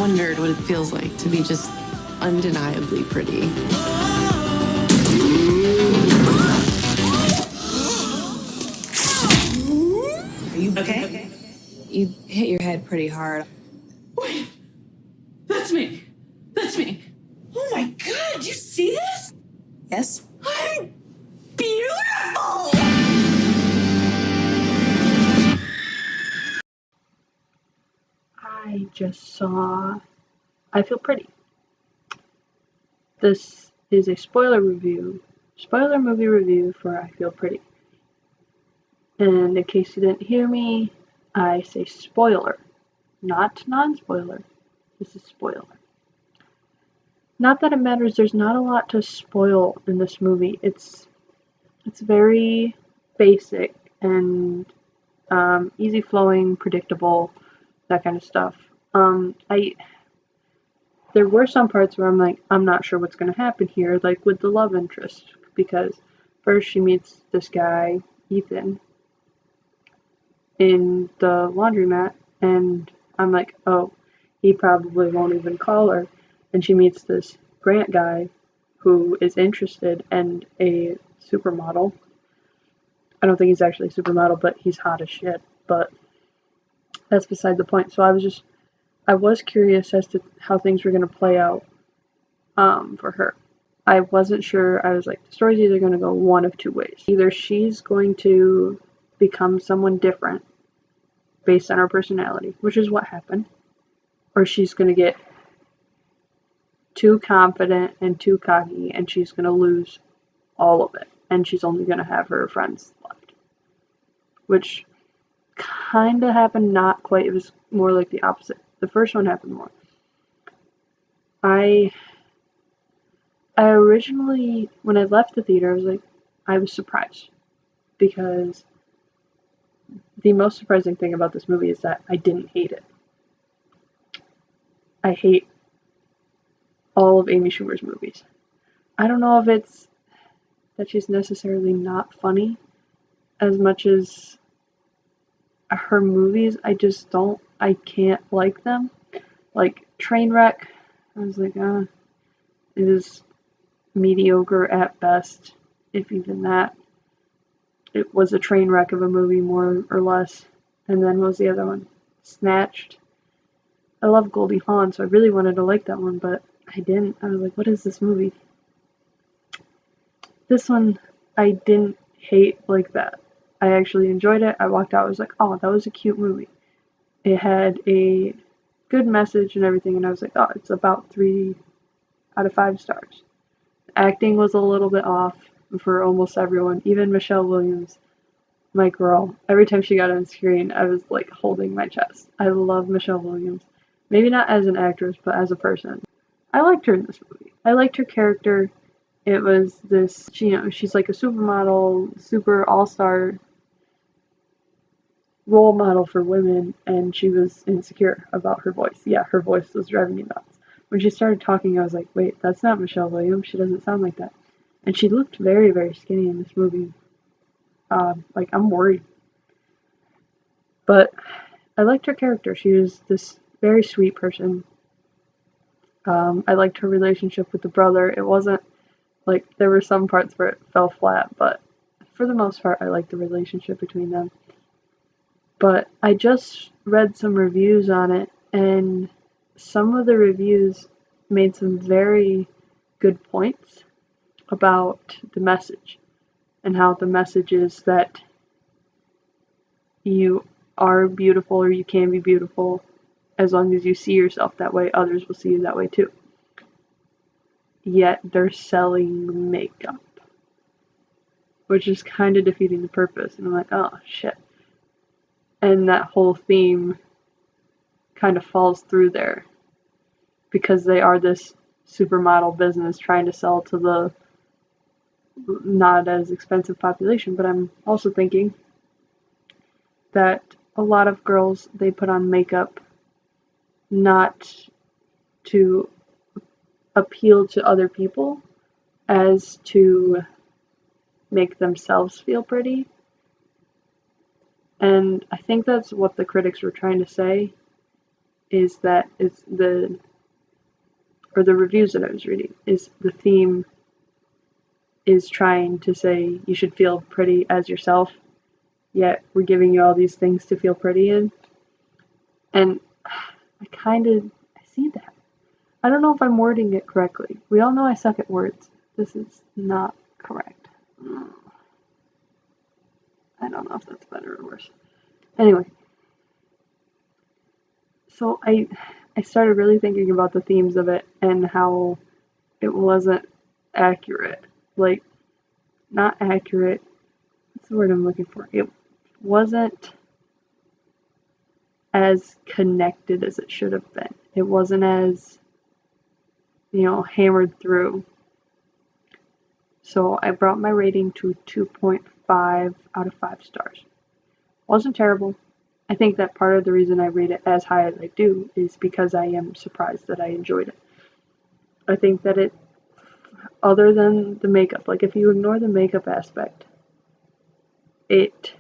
wondered what it feels like to be just undeniably pretty. Are you okay? You hit your head pretty hard. Wait, that's me. That's me. Oh my God, you see this? Yes? I'm beautiful! I just saw I Feel Pretty. This is a spoiler movie review for I Feel Pretty. And in case you didn't hear me, I say spoiler, not non-spoiler. This is spoiler. Not that it matters, there's not a lot to spoil in this movie. It's very basic and easy flowing, predictable, that kind of stuff. There were some parts where I'm like, I'm not sure what's going to happen here, like with the love interest, because first she meets this guy, Ethan, in the laundromat, and I'm like, oh, he probably won't even call her. And she meets this Grant guy who is interested and a supermodel. I don't think he's actually a supermodel, but he's hot as shit. But that's beside the point. So I was curious as to how things were going to play out for her. I wasn't sure. I was like, the story's either going to go one of two ways. Either she's going to become someone different based on her personality, which is what happened, or she's going to get too confident and too cocky, and she's going to lose all of it, and she's only going to have her friends left. Which kind of happened, not quite. It was more like the opposite. The first one happened more. I originally, when I left the theater, I was surprised, because the most surprising thing about this movie is that I didn't hate it. I hate all of Amy Schumer's movies. I don't know if it's that she's necessarily not funny as much as her movies. I can't like them. Like Trainwreck, I was like, it is mediocre at best, if even that. It was a train wreck of a movie, more or less. And then what was the other one? Snatched. I love Goldie Hawn, so I really wanted to like that one, but I didn't. I was like, what is this movie? This one, I didn't hate like that. I actually enjoyed it. I walked out, I was like, oh, that was a cute movie. It had a good message and everything, and I was like, oh, it's about 3 out of 5 stars. Acting was a little bit off for almost everyone, even Michelle Williams, my girl. Every time she got on screen, I was like holding my chest. I love Michelle Williams. Maybe not as an actress, but as a person. I liked her in this movie. I liked her character. It was this, she's like a supermodel, super all-star role model for women, and she was insecure about her voice. Yeah, her voice was driving me nuts. When she started talking, I was like, wait, that's not Michelle Williams. She doesn't sound like that. And she looked very, very skinny in this movie. I'm worried. But I liked her character. She was this very sweet person. I liked her relationship with the brother. It wasn't like, there were some parts where it fell flat, but for the most part, I liked the relationship between them. But I just read some reviews on it, and some of the reviews made some very good points about the message, and how the message is that you are beautiful, or you can be beautiful, as long as you see yourself that way, others will see you that way too. Yet they're selling makeup, which is kind of defeating the purpose. And I'm like, oh shit. And that whole theme kind of falls through there, because they are this supermodel business trying to sell to the not as expensive population. But I'm also thinking that a lot of girls, they put on makeup not to appeal to other people as to make themselves feel pretty. And I think that's what the critics were trying to say. is that it's the reviews that I was reading is the theme is trying to say you should feel pretty as yourself, yet we're giving you all these things to feel pretty in. And I see that. I don't know if I'm wording it correctly. We all know I suck at words. This is not correct. I don't know if that's better or worse. Anyway, so I started really thinking about the themes of it and how it wasn't accurate. Like, not accurate. What's the word I'm looking for? It wasn't as connected as it should have been. It wasn't as, hammered through. So I brought my rating to 2.5 out of 5 stars. Wasn't terrible. I think that part of the reason I rate it as high as I do is because I am surprised that I enjoyed it. I think that it, other than the makeup, like if you ignore the makeup aspect, it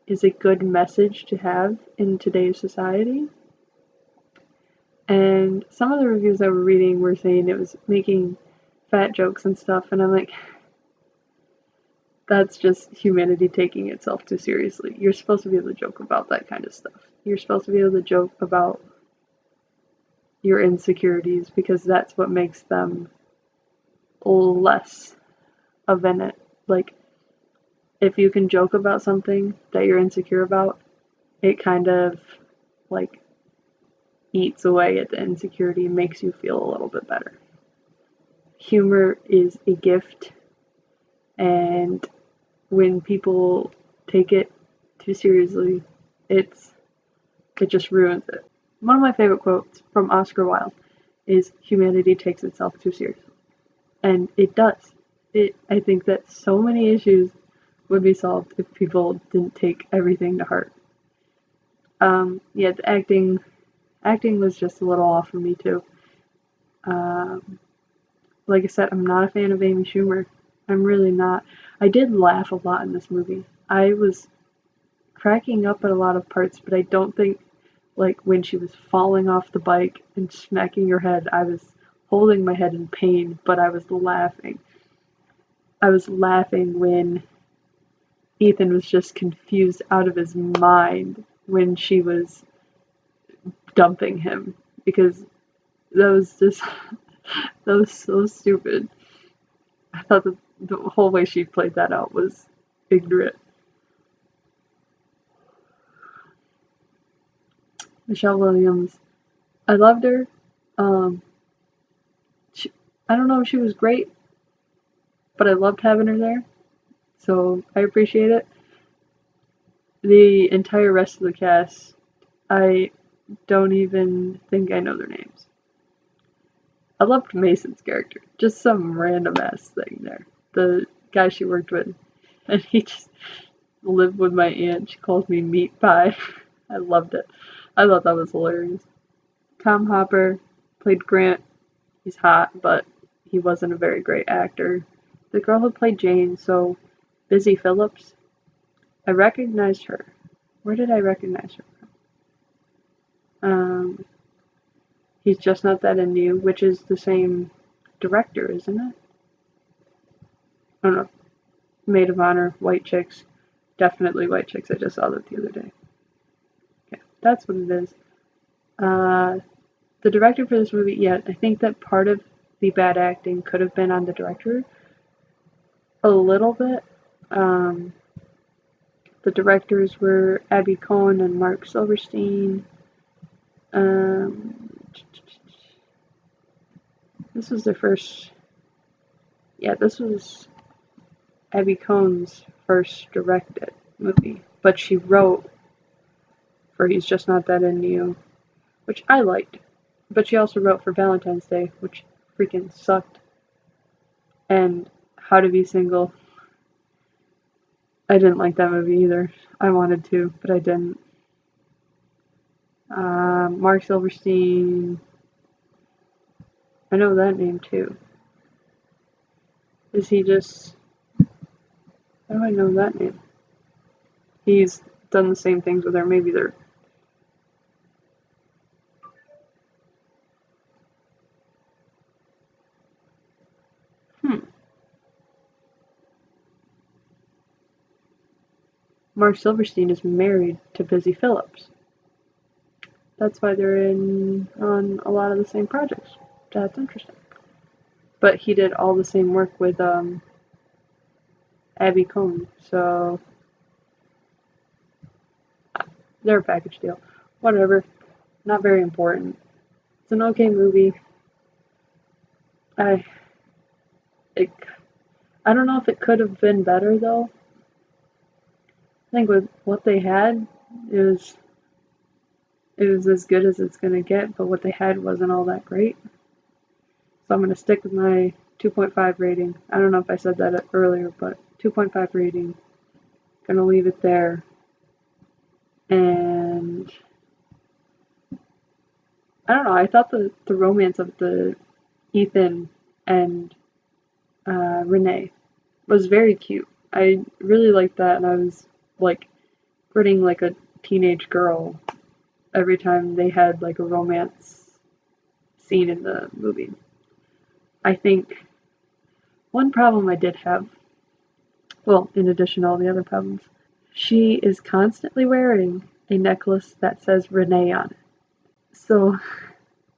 is a good message to have in today's society. And some of the reviews I were reading were saying it was making fat jokes and stuff, and I'm like, that's just humanity taking itself too seriously. You're supposed to be able to joke about that kind of stuff. You're supposed to be able to joke about your insecurities because that's what makes them less of an, like, if you can joke about something that you're insecure about, it kind of, like, eats away at the insecurity and makes you feel a little bit better. Humor is a gift, and when people take it too seriously, it just ruins it. One of my favorite quotes from Oscar Wilde is, "Humanity takes itself too seriously." And it does. I think that so many issues would be solved if people didn't take everything to heart. The acting was just a little off for me too. Like I said, I'm not a fan of Amy Schumer. I'm really not. I did laugh a lot in this movie. I was cracking up at a lot of parts, but I don't think, like, when she was falling off the bike and smacking her head, I was holding my head in pain, but I was laughing. I was laughing when Ethan was just confused out of his mind when she was dumping him, because that was so stupid. I thought that the whole way she played that out was ignorant. Michelle Williams, I loved her. I don't know if she was great, but I loved having her there, so I appreciate it. The entire rest of the cast, I don't even think I know their names. I loved Mason's character, just some random ass thing there. The guy she worked with, and he just lived with my aunt. She called me meat pie. I loved it. I thought that was hilarious. Tom Hopper played Grant. He's hot, but he wasn't a very great actor. The girl who played Jane, so Busy Phillips, I recognized her. Where did I recognize her from? He's Just Not That Into You, which is the same director, isn't it? I don't know. Maid of Honor, White Chicks. Definitely White Chicks. I just saw that the other day. Yeah, that's what it is. The director for this movie, yeah, I think that part of the bad acting could have been on the director. A little bit. The directors were Abby Cohen and Mark Silverstein. This was their first. Yeah, this was Abby Cohen's first directed movie, but she wrote for He's Just Not That Into You, which I liked. But she also wrote for Valentine's Day, which freaking sucked. And How to Be Single. I didn't like that movie either. I wanted to, but I didn't. Mark Silverstein. I know that name too. Is he just... How do I know that name? He's done the same things with her. Maybe they're Mark Silverstein is married to Busy Phillips. That's why they're on a lot of the same projects. That's interesting. But he did all the same work with Abby Cohn, so they're a package deal. Whatever. Not very important. It's an okay movie. I don't know if it could have been better though. I think with what they had, it was as good as it's gonna get, but what they had wasn't all that great. So I'm gonna stick with my 2.5 rating. I don't know if I said that earlier, but 2.5 rating. Gonna leave it there. And I don't know, I thought the romance of the Ethan and Renee was very cute. I really liked that, and I was like gritting like a teenage girl every time they had like a romance scene in the movie. I think one problem I did have, well, in addition to all the other problems, she is constantly wearing a necklace that says Renee on it. So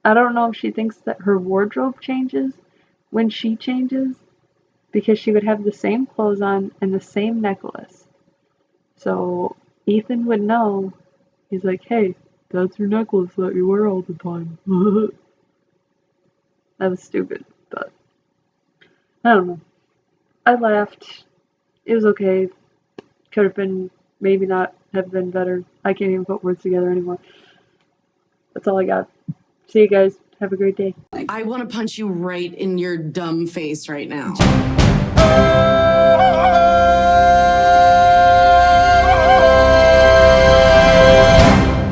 I don't know if she thinks that her wardrobe changes when she changes, because she would have the same clothes on and the same necklace. So Ethan would know. He's like, hey, that's your necklace that you wear all the time. That was stupid, but I don't know. I laughed. It was okay. Could have been, maybe not have been better. I can't even put words together anymore. That's all I got. See you guys. Have a great day. I want to punch you right in your dumb face right now.